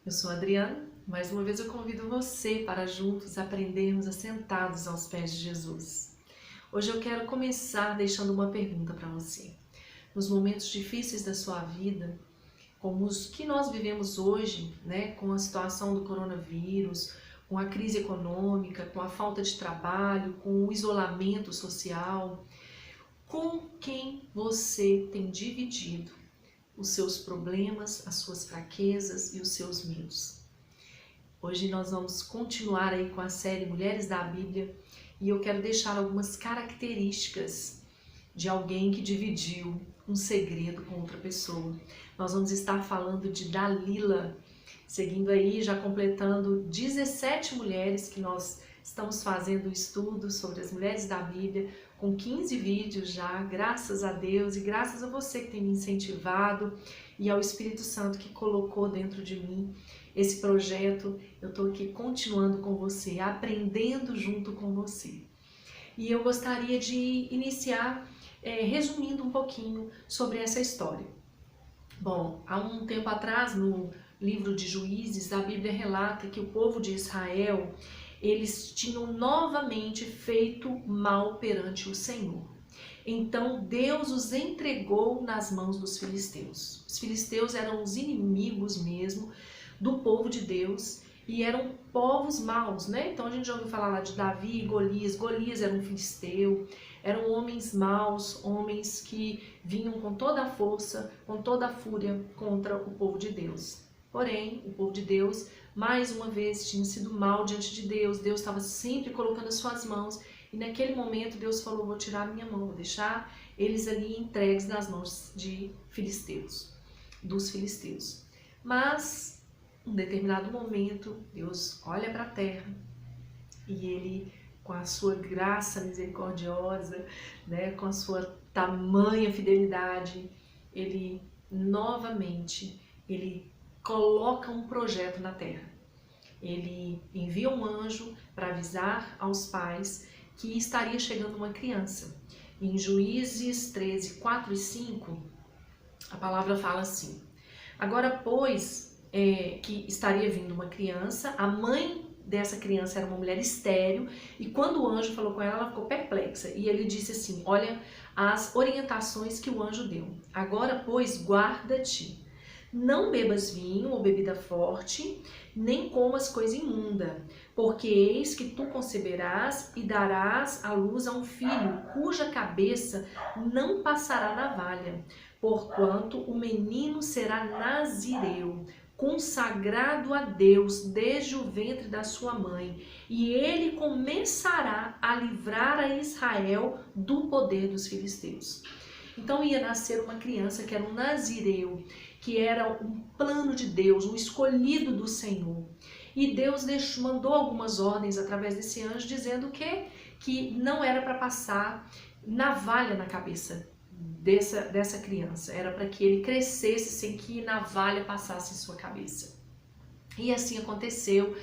Eu sou a Adriana, mais uma vez eu convido você para juntos aprendermos assentados aos pés de Jesus. Hoje eu quero começar deixando uma pergunta para você. Nos momentos difíceis da sua vida, como os que nós vivemos hoje, com a situação do coronavírus, com a crise econômica, com a falta de trabalho, com o isolamento social, com quem você tem dividido os seus problemas, as suas fraquezas e os seus medos? Hoje nós vamos continuar aí com a série Mulheres da Bíblia e eu quero deixar algumas características de alguém que dividiu um segredo com outra pessoa. Nós vamos estar falando de Dalila, seguindo aí, já completando 17 mulheres que nós estamos fazendo o estudo sobre as mulheres da Bíblia, com 15 vídeos já, graças a Deus e graças a você que tem me incentivado e ao Espírito Santo que colocou dentro de mim esse projeto. Eu estou aqui continuando com você, aprendendo junto com você. E eu gostaria de iniciar resumindo um pouquinho sobre essa história. Bom, há um tempo atrás, no livro de Juízes, a Bíblia relata que o povo de Israel, eles tinham novamente feito mal perante o Senhor. Então Deus os entregou nas mãos dos filisteus. Os filisteus eram os inimigos mesmo do povo de Deus e eram povos maus, né? Então a gente já ouviu falar lá de Davi e Golias. Golias era um filisteu, eram homens maus, homens que vinham com toda a força, com toda a fúria contra o povo de Deus. Porém, o povo de Deus, mais uma vez, tinha sido mal diante de Deus. Deus estava sempre colocando as suas mãos. E naquele momento Deus falou, vou tirar a minha mão, vou deixar eles ali entregues nas mãos de filisteus, dos filisteus. Mas, em um determinado momento, Deus olha para a terra e Ele, com a sua graça misericordiosa, com a sua tamanha fidelidade, Ele novamente, Ele coloca um projeto na terra. Ele envia um anjo para avisar aos pais que estaria chegando uma criança. Em Juízes 13, 4 e 5, a palavra fala assim: agora, pois, que estaria vindo uma criança, a mãe dessa criança era uma mulher estéril, e quando o anjo falou com ela, ela ficou perplexa. E ele disse assim, olha as orientações que o anjo deu. Agora, pois, guarda-te. Não bebas vinho ou bebida forte, nem comas coisa imunda, porque eis que tu conceberás e darás à luz a um filho, cuja cabeça não passará navalha, porquanto o menino será nazireu, consagrado a Deus desde o ventre da sua mãe, e ele começará a livrar a Israel do poder dos filisteus. Então ia nascer uma criança que era um nazireu, que era um plano de Deus, um escolhido do Senhor. E Deus mandou algumas ordens através desse anjo dizendo que não era para passar navalha na cabeça dessa criança. Era para que ele crescesse sem que navalha passasse em sua cabeça. E assim aconteceu.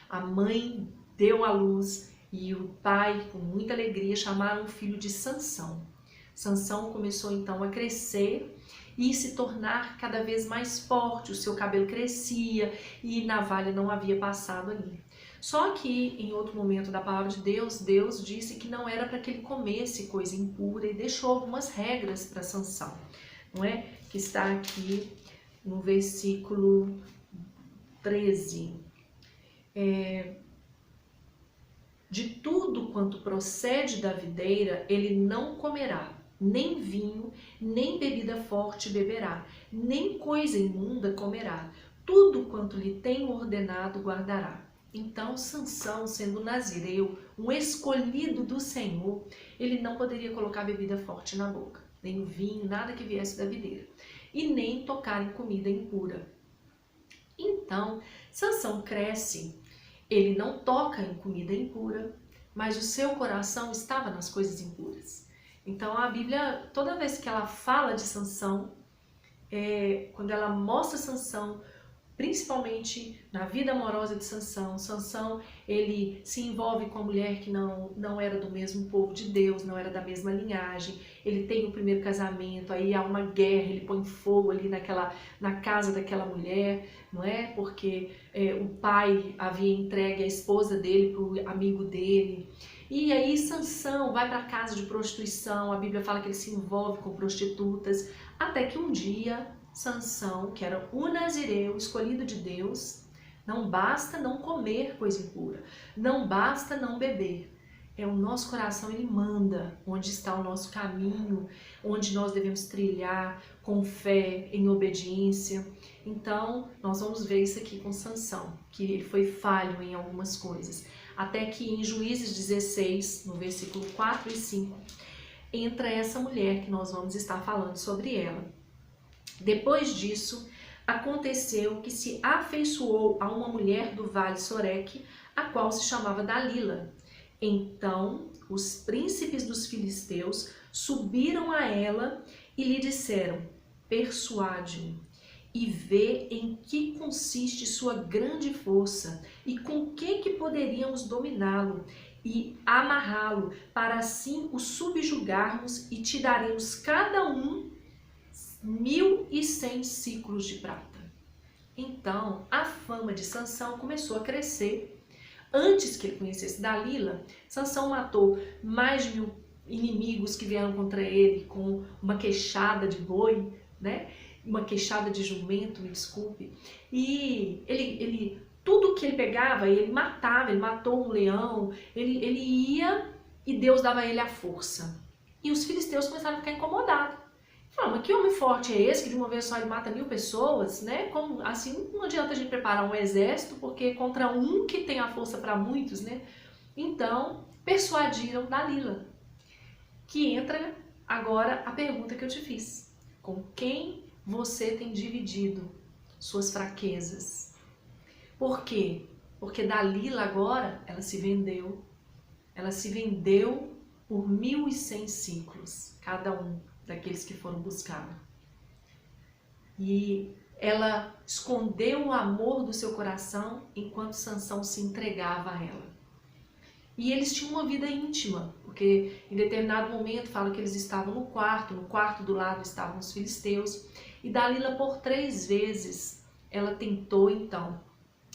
A mãe deu à luz e o pai, com muita alegria, chamaram o filho de Sansão. Sansão começou então a crescer e se tornar cada vez mais forte, o seu cabelo crescia e navalha não havia passado ali. Só que em outro momento da palavra de Deus, Deus disse que não era para que ele comesse coisa impura e deixou algumas regras para Sansão, não é? Que está aqui no versículo 13. De tudo quanto procede da videira, ele não comerá, nem vinho, nem bebida forte beberá, nem coisa imunda comerá. Tudo quanto lhe tenho ordenado guardará. Então Sansão, sendo nazireu, um escolhido do Senhor, ele não poderia colocar bebida forte na boca, nem vinho, nada que viesse da videira, e nem tocar em comida impura. Então Sansão cresce, ele não toca em comida impura, mas o seu coração estava nas coisas impuras. Então a Bíblia, toda vez que ela fala de Sansão, quando ela mostra Sansão principalmente na vida amorosa de Sansão. Sansão, ele se envolve com a mulher que não era do mesmo povo de Deus, não era da mesma linhagem. Ele tem o primeiro casamento, aí há uma guerra, ele põe fogo ali na casa daquela mulher, não é? Porque o pai havia entregue a esposa dele para o amigo dele. E aí Sansão vai para a casa de prostituição, a Bíblia fala que ele se envolve com prostitutas, até que um dia Sansão, que era o nazireu, escolhido de Deus, não basta não comer coisa impura, não basta não beber. O nosso coração, ele manda onde está o nosso caminho, onde nós devemos trilhar com fé, em obediência. Então, nós vamos ver isso aqui com Sansão, que ele foi falho em algumas coisas. Até que em Juízes 16, no versículo 4 e 5, entra essa mulher que nós vamos estar falando sobre ela. Depois disso, aconteceu que se afeiçoou a uma mulher do vale Soreque, a qual se chamava Dalila. Então, os príncipes dos filisteus subiram a ela e lhe disseram: persuade-o e vê em que consiste sua grande força e com que poderíamos dominá-lo e amarrá-lo, para assim o subjugarmos e te daremos cada um 1.100 siclos de prata. Então, a fama de Sansão começou a crescer. Antes que ele conhecesse Dalila, Sansão matou mais de 1.000 inimigos que vieram contra ele com uma queixada de boi, né? Uma queixada de jumento, me desculpe. E ele tudo que ele pegava, ele matava, ele matou um leão, ele ia e Deus dava a ele a força. E os filisteus começaram a ficar incomodados. Falaram, mas que homem forte é esse que de uma vez só ele mata 1.000 pessoas, né? Como, assim, não adianta a gente preparar um exército, porque contra um que tem a força para muitos, né? Então, persuadiram Dalila. Que entra agora a pergunta que eu te fiz. Com quem você tem dividido suas fraquezas? Por quê? Porque Dalila agora, ela se vendeu por 1.100 ciclos, cada um daqueles que foram buscá-la. E ela escondeu o amor do seu coração enquanto Sansão se entregava a ela. E eles tinham uma vida íntima, porque em determinado momento fala que eles estavam no quarto do lado estavam os filisteus, e Dalila por 3 vezes ela tentou então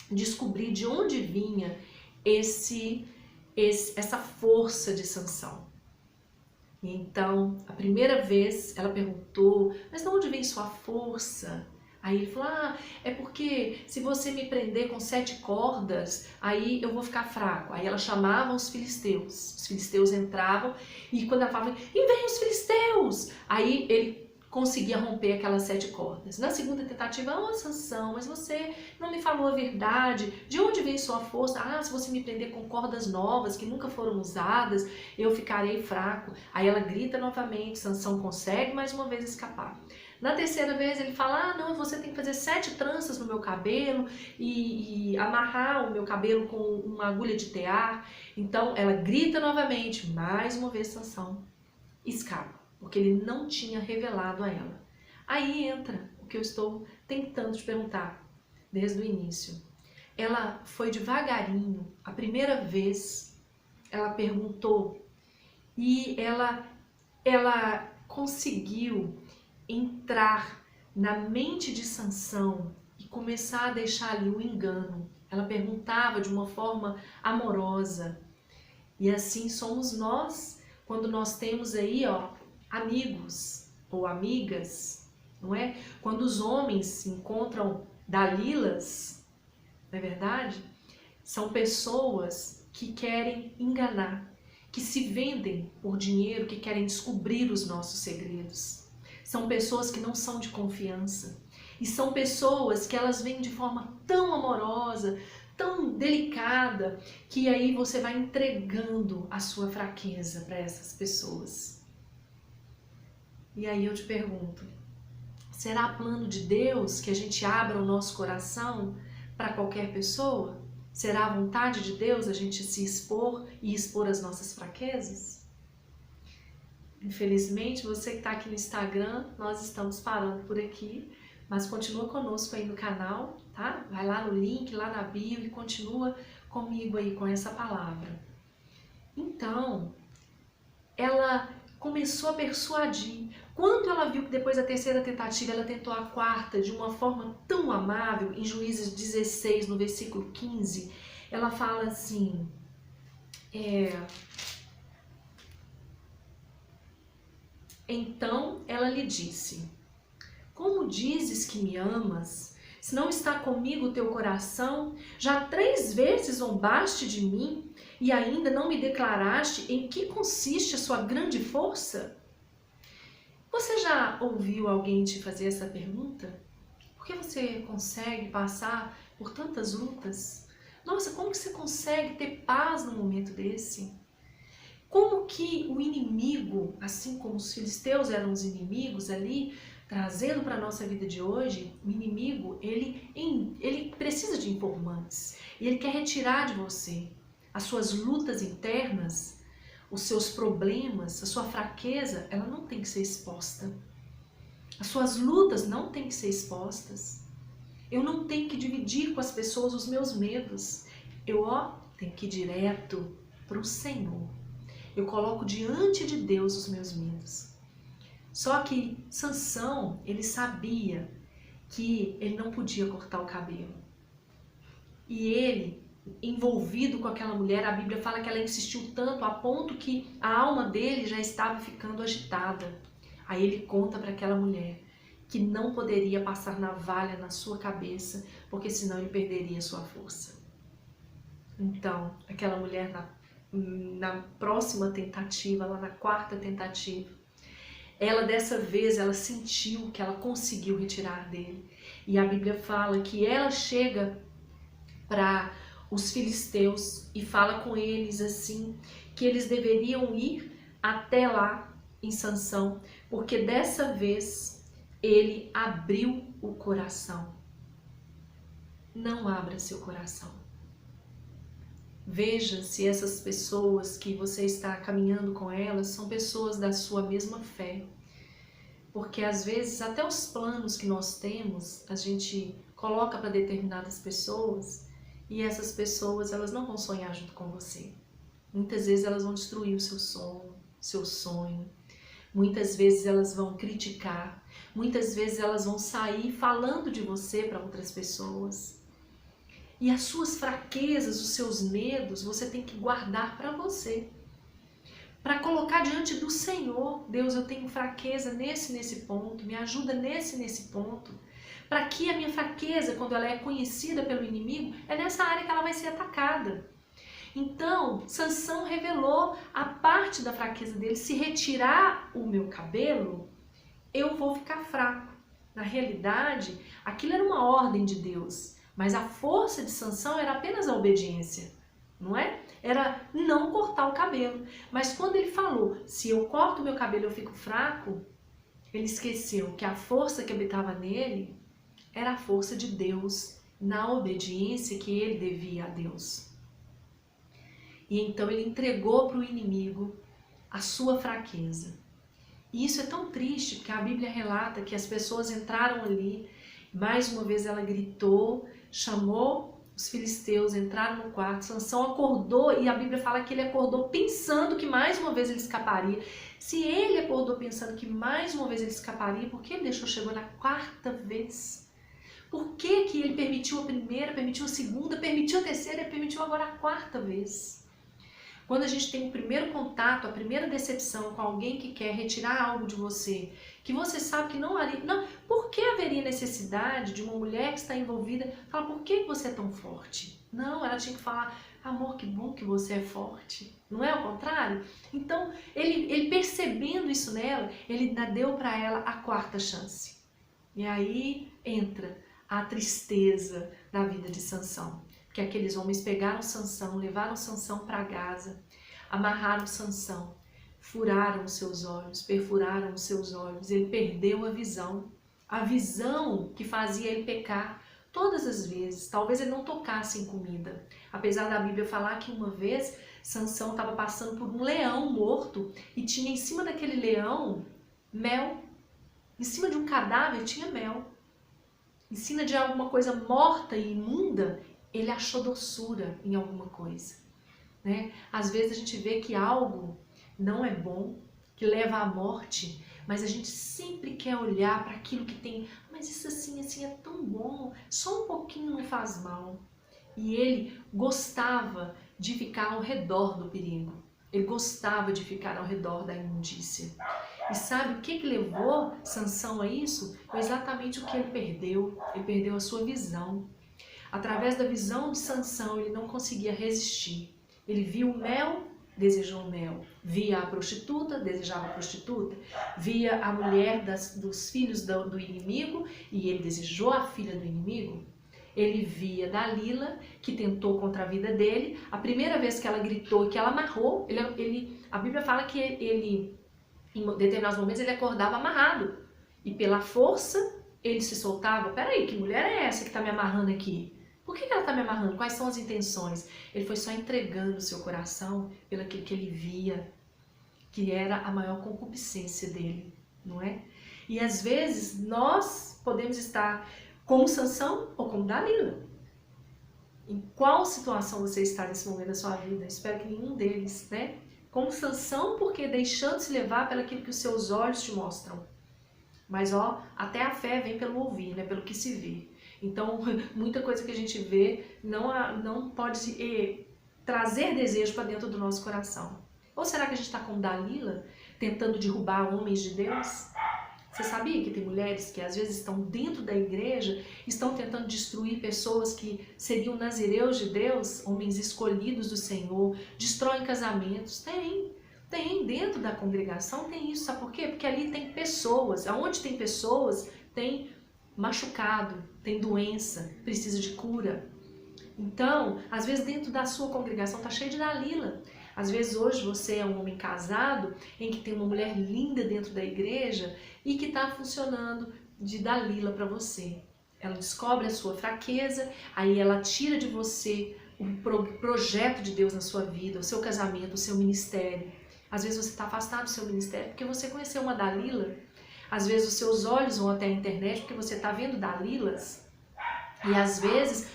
descobrir de onde vinha essa força de Sansão. E então, a primeira vez ela perguntou, mas de onde vem sua força? Aí ele falou, é porque se você me prender com 7 cordas, aí eu vou ficar fraco. Aí ela chamava os filisteus entravam e quando ela falava, e vem os filisteus! Aí ele conseguia romper aquelas 7 cordas. Na segunda tentativa, Sansão, mas você não me falou a verdade, de onde vem sua força? Se você me prender com cordas novas que nunca foram usadas, eu ficarei fraco. Aí ela grita novamente, Sansão consegue mais uma vez escapar. Na terceira vez ele fala, não, você tem que fazer 7 tranças no meu cabelo e amarrar o meu cabelo com uma agulha de tear. Então ela grita novamente, mais uma vez Sansão escapa, porque ele não tinha revelado a ela. Aí entra o que eu estou tentando te perguntar desde o início. Ela foi devagarinho, a primeira vez ela perguntou e ela conseguiu entrar na mente de Sansão e começar a deixar ali o engano. Ela perguntava de uma forma amorosa. E assim somos nós, quando nós temos aí, amigos ou amigas, não é? Quando os homens encontram Dalilas, não é verdade? São pessoas que querem enganar, que se vendem por dinheiro, que querem descobrir os nossos segredos. São pessoas que não são de confiança. E são pessoas que elas vêm de forma tão amorosa, tão delicada, que aí você vai entregando a sua fraqueza para essas pessoas. E aí eu te pergunto, será plano de Deus que a gente abra o nosso coração para qualquer pessoa? Será a vontade de Deus a gente se expor e expor as nossas fraquezas? Infelizmente, você que está aqui no Instagram, nós estamos parando por aqui, mas continua conosco aí no canal, tá? Vai lá no link, lá na bio e continua comigo aí com essa palavra. Então, ela começou a persuadir. Quando ela viu que depois da terceira tentativa ela tentou a quarta de uma forma tão amável, em Juízes 16, no versículo 15, ela fala assim, então ela lhe disse, como dizes que me amas, se não está comigo o teu coração, já 3 vezes zombaste de mim e ainda não me declaraste em que consiste a sua grande força? Você já ouviu alguém te fazer essa pergunta? Por que você consegue passar por tantas lutas? Nossa, como que você consegue ter paz num momento desse? Como que o inimigo, assim como os filisteus eram os inimigos ali, trazendo para a nossa vida de hoje, o inimigo, ele precisa de informantes. E ele quer retirar de você as suas lutas internas, os seus problemas, a sua fraqueza, ela não tem que ser exposta. As suas lutas não têm que ser expostas. Eu não tenho que dividir com as pessoas os meus medos. Eu, tenho que ir direto para o Senhor. Eu coloco diante de Deus os meus medos. Só que Sansão, ele sabia que ele não podia cortar o cabelo. E ele, envolvido com aquela mulher, a Bíblia fala que ela insistiu tanto a ponto que a alma dele já estava ficando agitada. Aí ele conta para aquela mulher que não poderia passar navalha na sua cabeça, porque senão ele perderia sua força. Então, aquela mulher na próxima tentativa, lá na 4ª tentativa, ela dessa vez, ela sentiu que ela conseguiu retirar dele. E a Bíblia fala que ela chega para os filisteus e fala com eles assim, que eles deveriam ir até lá em Sansão, porque dessa vez ele abriu o coração. Não abra seu coração. Veja se essas pessoas que você está caminhando com elas são pessoas da sua mesma fé. Porque às vezes até os planos que nós temos, a gente coloca para determinadas pessoas e essas pessoas elas não vão sonhar junto com você. Muitas vezes elas vão destruir o seu sonho. Muitas vezes elas vão criticar. Muitas vezes elas vão sair falando de você para outras pessoas. E as suas fraquezas, os seus medos, você tem que guardar para você. Para colocar diante do Senhor. Deus, eu tenho fraqueza nesse ponto, me ajuda nesse ponto. Para que a minha fraqueza, quando ela é conhecida pelo inimigo, é nessa área que ela vai ser atacada. Então, Sansão revelou a parte da fraqueza dele. Se retirar o meu cabelo, eu vou ficar fraco. Na realidade, aquilo era uma ordem de Deus. Mas a força de Sansão era apenas a obediência, não é? Era não cortar o cabelo. Mas quando ele falou, se eu corto o meu cabelo eu fico fraco, ele esqueceu que a força que habitava nele era a força de Deus, na obediência que ele devia a Deus. E então ele entregou para o inimigo a sua fraqueza. E isso é tão triste, porque a Bíblia relata que as pessoas entraram ali, mais uma vez ela gritou, chamou os filisteus, entraram no quarto, Sansão acordou e a Bíblia fala que ele acordou pensando que mais uma vez ele escaparia. Se ele acordou pensando que mais uma vez ele escaparia, por que ele chegou na 4ª vez? Por que que ele permitiu a primeira, permitiu a segunda, permitiu a terceira e permitiu agora a 4ª vez? Quando a gente tem o primeiro contato, a primeira decepção com alguém que quer retirar algo de você, que você sabe que não haria... Não, por que haveria necessidade de uma mulher que está envolvida falar, por que você é tão forte? Não, ela tinha que falar, amor, que bom que você é forte. Não é o contrário? Então, ele percebendo isso nela, ele deu para ela a 4ª chance. E aí entra a tristeza da vida de Sansão. Que aqueles homens pegaram Sansão, levaram Sansão para Gaza, amarraram Sansão, furaram os seus olhos, perfuraram os seus olhos, ele perdeu a visão que fazia ele pecar todas as vezes. Talvez ele não tocasse em comida, apesar da Bíblia falar que uma vez Sansão estava passando por um leão morto e tinha em cima daquele leão mel, em cima de um cadáver tinha mel. ensina de alguma coisa morta e imunda, ele achou doçura em alguma coisa, né? Às vezes a gente vê que algo não é bom, que leva à morte, mas a gente sempre quer olhar para aquilo que tem, mas isso assim é tão bom, só um pouquinho não faz mal. E ele gostava de ficar ao redor do perigo, ele gostava de ficar ao redor da imundícia. E sabe o que levou Sansão a isso? Foi exatamente o que ele perdeu a sua visão. Através da visão de Sansão, ele não conseguia resistir. Ele viu o mel, desejou o mel. Via a prostituta, desejava a prostituta. Via a mulher dos filhos do inimigo e ele desejou a filha do inimigo. Ele via Dalila, que tentou contra a vida dele. A primeira vez que ela gritou e que ela amarrou, a Bíblia fala que ele, em determinados momentos, ele acordava amarrado. E pela força, ele se soltava. Peraí, que mulher é essa que está me amarrando aqui? Por que ela está me amarrando? Quais são as intenções? Ele foi só entregando o seu coração pelo que ele via, que era a maior concupiscência dele, não é? E às vezes nós podemos estar como Sansão ou como Dalila. Em qual situação você está nesse momento da sua vida? Espero que nenhum deles, né? Como Sansão, porque deixando-se levar pelaquilo que os seus olhos te mostram. Mas até a fé vem pelo ouvir, né? Pelo que se vê. Então, muita coisa que a gente vê não pode trazer desejo para dentro do nosso coração. Ou será que a gente está com Dalila, tentando derrubar homens de Deus? Você sabia que tem mulheres que às vezes estão dentro da igreja, estão tentando destruir pessoas que seriam nazireus de Deus, homens escolhidos do Senhor, destroem casamentos? Tem dentro da congregação, tem isso. Sabe por quê? Porque ali tem pessoas. Aonde tem pessoas, tem machucado, tem doença, precisa de cura. Então, às vezes dentro da sua congregação está cheio de Dalila. Às vezes hoje você é um homem casado, em que tem uma mulher linda dentro da igreja e que está funcionando de Dalila para você. Ela descobre a sua fraqueza, aí ela tira de você o projeto de Deus na sua vida, o seu casamento, o seu ministério. Às vezes você está afastado do seu ministério porque você conheceu uma Dalila. Às vezes os seus olhos vão até a internet porque você está vendo Dalilas. E às vezes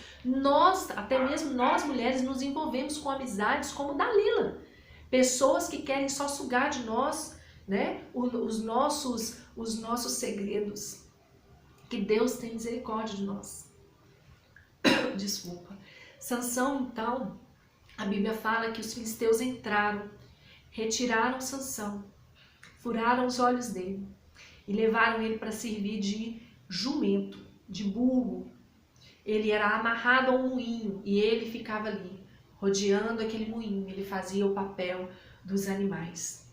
até mesmo nós mulheres, nos envolvemos com amizades como Dalila. Pessoas que querem só sugar de nós, né, os nossos segredos. Que Deus tenha misericórdia de nós. Desculpa. Sansão, então, a Bíblia fala que os filisteus entraram, retiraram Sansão, furaram os olhos dele e levaram ele para servir de jumento, de burro. Ele era amarrado a um moinho e ele ficava ali, rodeando aquele moinho. Ele fazia o papel dos animais.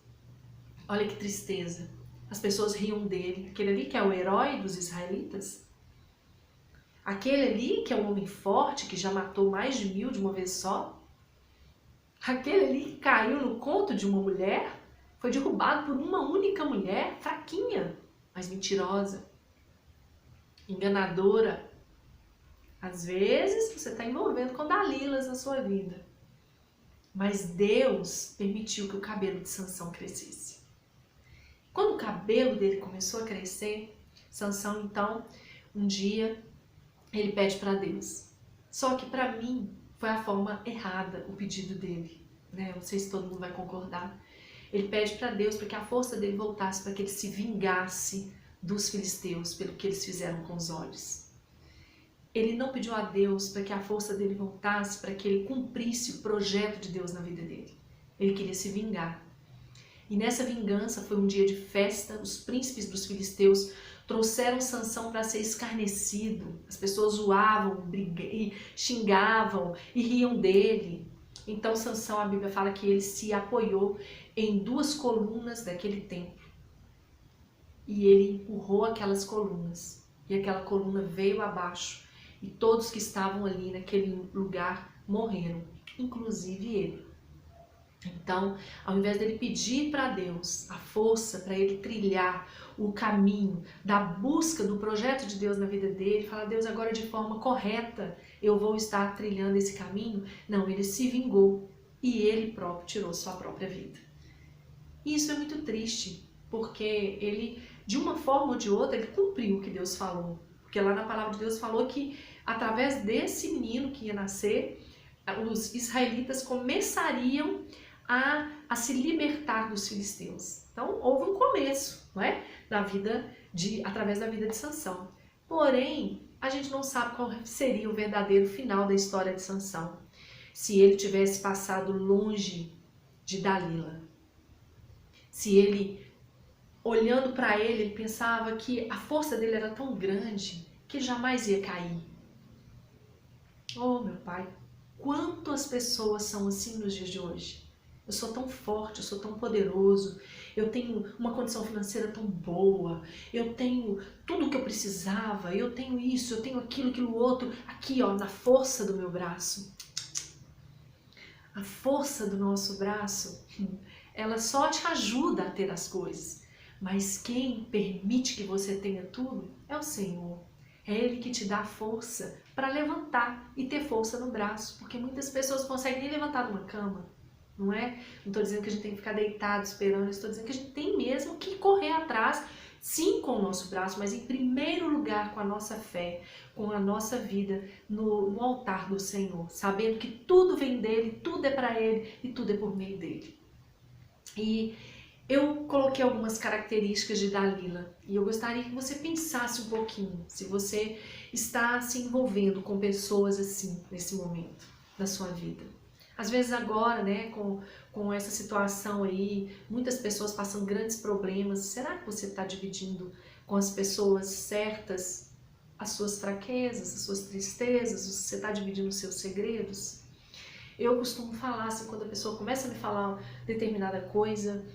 Olha que tristeza. As pessoas riam dele. Aquele ali que é o herói dos israelitas. Aquele ali que é um homem forte, que já matou mais de 1000 de uma vez só. Aquele ali que caiu no conto de uma mulher, foi derrubado por uma única mulher, fraquinha, mas mentirosa, enganadora. Às vezes você está envolvendo com Dalilas na sua vida. Mas Deus permitiu que o cabelo de Sansão crescesse. Quando o cabelo dele começou a crescer, Sansão então, um dia, ele pede para Deus. Só que para mim foi a forma errada o pedido dele, né? Não sei se todo mundo vai concordar. Ele pede para Deus para que a força dele voltasse, para que ele se vingasse dos filisteus pelo que eles fizeram com os olhos. Ele não pediu a Deus para que a força dele voltasse, para que ele cumprisse o projeto de Deus na vida dele. Ele queria se vingar. E nessa vingança foi um dia de festa. Os príncipes dos filisteus trouxeram Sansão para ser escarnecido. As pessoas zoavam, xingavam e riam dele. Então Sansão, a Bíblia fala que ele se apoiou em 2 colunas daquele templo. E ele empurrou aquelas colunas. E aquela coluna veio abaixo. E todos que estavam ali naquele lugar morreram, inclusive ele. Então, ao invés dele pedir para Deus a força para ele trilhar o caminho da busca do projeto de Deus na vida dele, falar, Deus, agora de forma correta eu vou estar trilhando esse caminho. Não, ele se vingou e ele próprio tirou sua própria vida. E isso é muito triste, porque ele, de uma forma ou de outra, ele cumpriu o que Deus falou. Porque Porque lá na palavra de Deus falou que através desse menino que ia nascer, os israelitas começariam a se libertar dos filisteus. Então houve um começo, não é? Através da vida de Sansão. Porém, a gente não sabe qual seria o verdadeiro final da história de Sansão. Se ele tivesse passado longe de Dalila. Se ele, olhando para ele pensava que a força dele era tão grande que ele jamais ia cair. Oh, meu Pai, quantas pessoas são assim nos dias de hoje? Eu sou tão forte, eu sou tão poderoso, eu tenho uma condição financeira tão boa, eu tenho tudo o que eu precisava, eu tenho isso, eu tenho aquilo, aquilo outro, aqui ó, na força do meu braço. A força do nosso braço, ela só te ajuda a ter as coisas, mas quem permite que você tenha tudo é o Senhor. É Ele que te dá força para levantar e ter força no braço, porque muitas pessoas não conseguem nem levantar de uma cama, não é? Não estou dizendo que a gente tem que ficar deitado esperando, estou dizendo que a gente tem mesmo que correr atrás, sim, com o nosso braço, mas em primeiro lugar com a nossa fé, com a nossa vida no altar do Senhor, sabendo que tudo vem dEle, tudo é para Ele e tudo é por meio dEle. E eu coloquei algumas características de Dalila e eu gostaria que você pensasse um pouquinho se você está se envolvendo com pessoas assim nesse momento da sua vida. Às vezes agora, né, com essa situação aí, muitas pessoas passam grandes problemas. Será que você está dividindo com as pessoas certas as suas fraquezas, as suas tristezas? Você está dividindo os seus segredos? Eu costumo falar assim, quando a pessoa começa a me falar determinada coisa,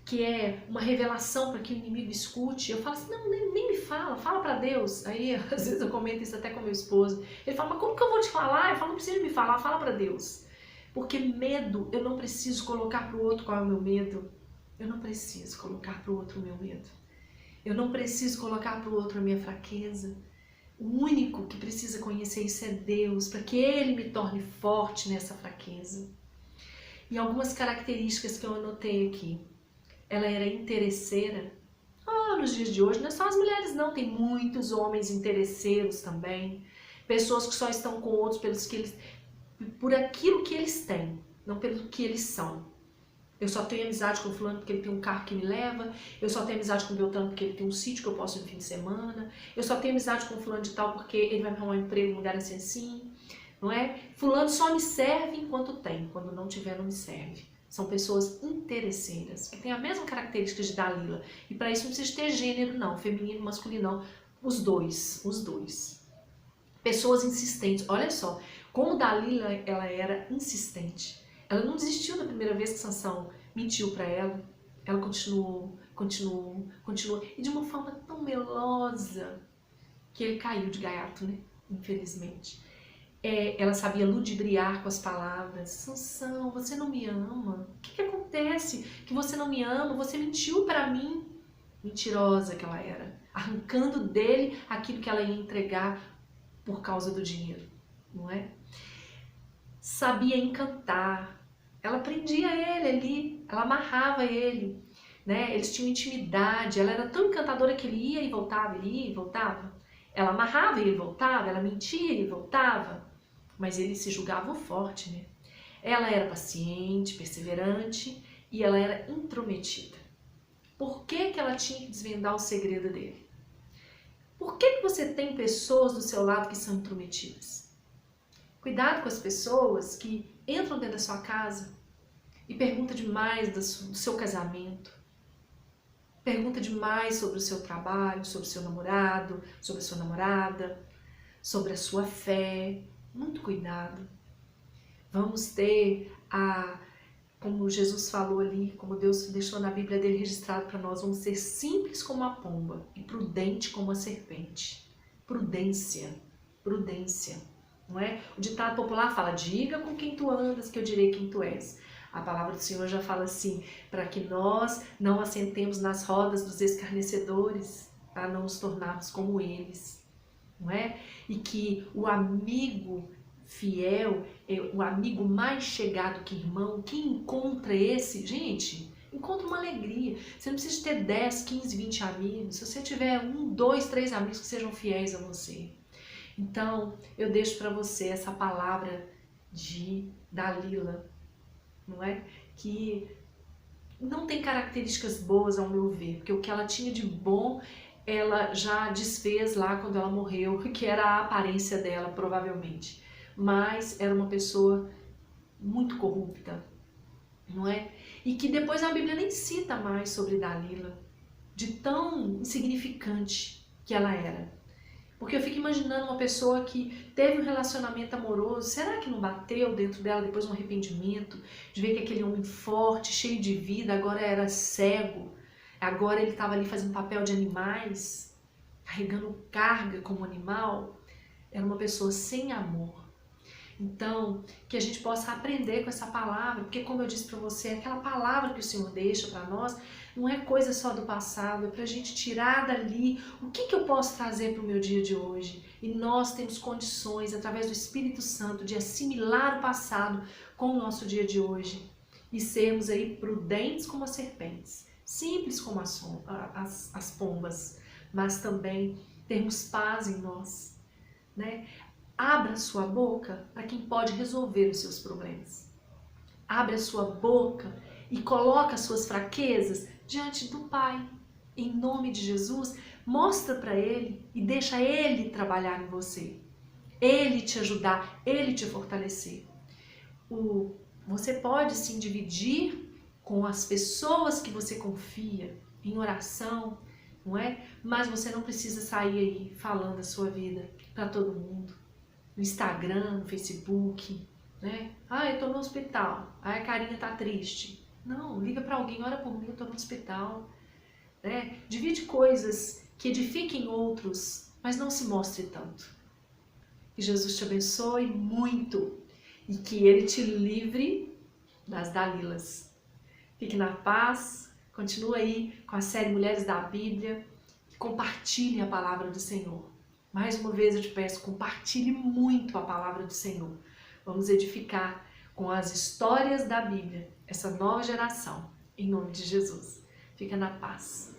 que é uma revelação para que o inimigo escute, eu falo assim, não, nem me fala para Deus. Aí às vezes eu comento isso até com meu esposo, ele fala, mas como que eu vou te falar? Eu falo, não precisa me falar, fala para Deus. Porque medo, eu não preciso colocar para o outro qual é o meu medo, eu não preciso colocar para o outro o meu medo, eu não preciso colocar para o outro a minha fraqueza. O único que precisa conhecer isso é Deus, para que Ele me torne forte nessa fraqueza. E algumas características que eu anotei aqui. Ela era interesseira. Nos dias de hoje, não é só as mulheres não, tem muitos homens interesseiros também. Pessoas que só estão com outros por aquilo que eles têm, não pelo que eles são. Eu só tenho amizade com o fulano porque ele tem um carro que me leva. Eu só tenho amizade com o Beltrano porque ele tem um sítio que eu posso ir no fim de semana. Eu só tenho amizade com o fulano de tal porque ele vai me arrumar um emprego em um lugar assim assim. Não é? Fulano só me serve enquanto tem. Quando não tiver, não me serve. São pessoas interesseiras, que têm a mesma característica de Dalila. E para isso não precisa ter gênero não, feminino, masculino não. Os dois. Pessoas insistentes. Olha só, como Dalila ela era insistente. Ela não desistiu da primeira vez que Sansão mentiu para ela. Ela continuou. E de uma forma tão melosa que ele caiu de gaiato, né? Infelizmente. Ela sabia ludibriar com as palavras. Sansão, você não me ama? O que acontece que você não me ama? Você mentiu para mim. Mentirosa que ela era. Arrancando dele aquilo que ela ia entregar por causa do dinheiro. Não é? Sabia encantar. Ela prendia ele ali, ela amarrava ele, né? Eles tinham intimidade, ela era tão encantadora que ele ia e voltava, ele ia e voltava. Ela amarrava e ele voltava, ela mentia e voltava, mas ele se julgava forte, né? Ela era paciente, perseverante e ela era intrometida. Por que ela tinha que desvendar o segredo dele? Por que você tem pessoas do seu lado que são intrometidas? Cuidado com as pessoas que entram dentro da sua casa e perguntam demais do seu casamento, pergunta demais sobre o seu trabalho, sobre o seu namorado, sobre a sua namorada, sobre a sua fé. Muito cuidado. Vamos ter como Jesus falou ali, como Deus deixou na Bíblia dele registrado para nós, vamos ser simples como a pomba e prudente como a serpente. Prudência. Não é? O ditado popular fala, diga com quem tu andas que eu direi quem tu és. A palavra do Senhor já fala assim, para que nós não assentemos nas rodas dos escarnecedores, para não nos tornarmos como eles, não é? E que o amigo fiel, o amigo mais chegado que irmão, quem encontra esse, gente, Encontra uma alegria. Você não precisa ter 10, 15, 20 amigos. Se você tiver 1, 2, 3 amigos que sejam fiéis a você. Então, eu deixo para você essa palavra de Dalila, não é? Que não tem características boas ao meu ver, porque o que ela tinha de bom, ela já desfez lá quando ela morreu, que era a aparência dela, provavelmente. Mas era uma pessoa muito corrupta, não é? E que depois a Bíblia nem cita mais sobre Dalila, de tão insignificante que ela era. Porque eu fico imaginando uma pessoa que teve um relacionamento amoroso, será que não bateu dentro dela depois um arrependimento, de ver que aquele homem forte, cheio de vida, agora era cego, agora ele estava ali fazendo papel de animais, carregando carga como animal, era uma pessoa sem amor. Então, que a gente possa aprender com essa palavra, porque como eu disse para você, aquela palavra que o Senhor deixa para nós, não é coisa só do passado, é para a gente tirar dali o que eu posso trazer para o meu dia de hoje. E nós temos condições, através do Espírito Santo, de assimilar o passado com o nosso dia de hoje e sermos aí prudentes como as serpentes, simples como as pombas, mas também termos paz em nós, né? Abra sua boca para quem pode resolver os seus problemas. Abra sua boca e coloca as suas fraquezas diante do Pai. Em nome de Jesus, mostra para Ele e deixa Ele trabalhar em você. Ele te ajudar, Ele te fortalecer. Você pode sim dividir com as pessoas que você confia em oração, não é? Mas você não precisa sair aí falando a sua vida para todo mundo. No Instagram, no Facebook, né? Ah, eu tô no hospital. Ah, a Karina tá triste. Não, liga para alguém, ora por mim, eu tô no hospital. Né? Divide coisas que edifiquem outros, mas não se mostre tanto. Que Jesus te abençoe muito e que Ele te livre das Dalilas. Fique na paz, continue aí com a série Mulheres da Bíblia e compartilhe a palavra do Senhor. Mais uma vez eu te peço, compartilhe muito a palavra do Senhor. Vamos edificar com as histórias da Bíblia essa nova geração, em nome de Jesus. Fica na paz.